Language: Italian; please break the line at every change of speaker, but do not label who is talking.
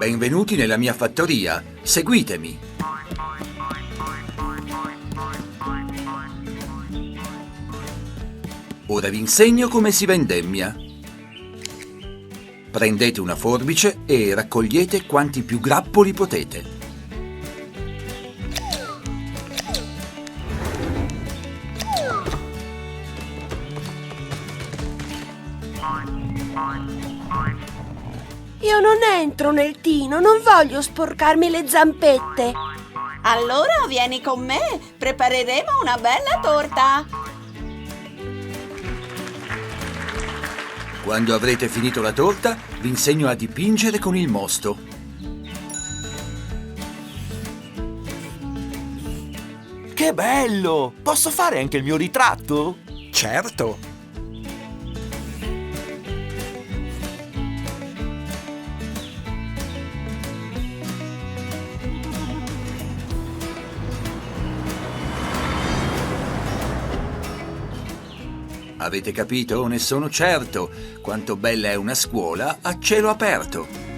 Benvenuti nella mia fattoria. Seguitemi. Ora vi insegno come si vendemmia. Prendete una forbice e raccogliete quanti più grappoli potete.
Io non entro nel tino, non voglio sporcarmi le zampette.
Allora vieni con me, prepareremo una bella torta.
Quando avrete finito la torta, vi insegno a dipingere con il mosto.
Che bello! Posso fare anche il mio ritratto?
Certo!
Avete capito? Ne sono certo. Quanto bella è una scuola a cielo aperto.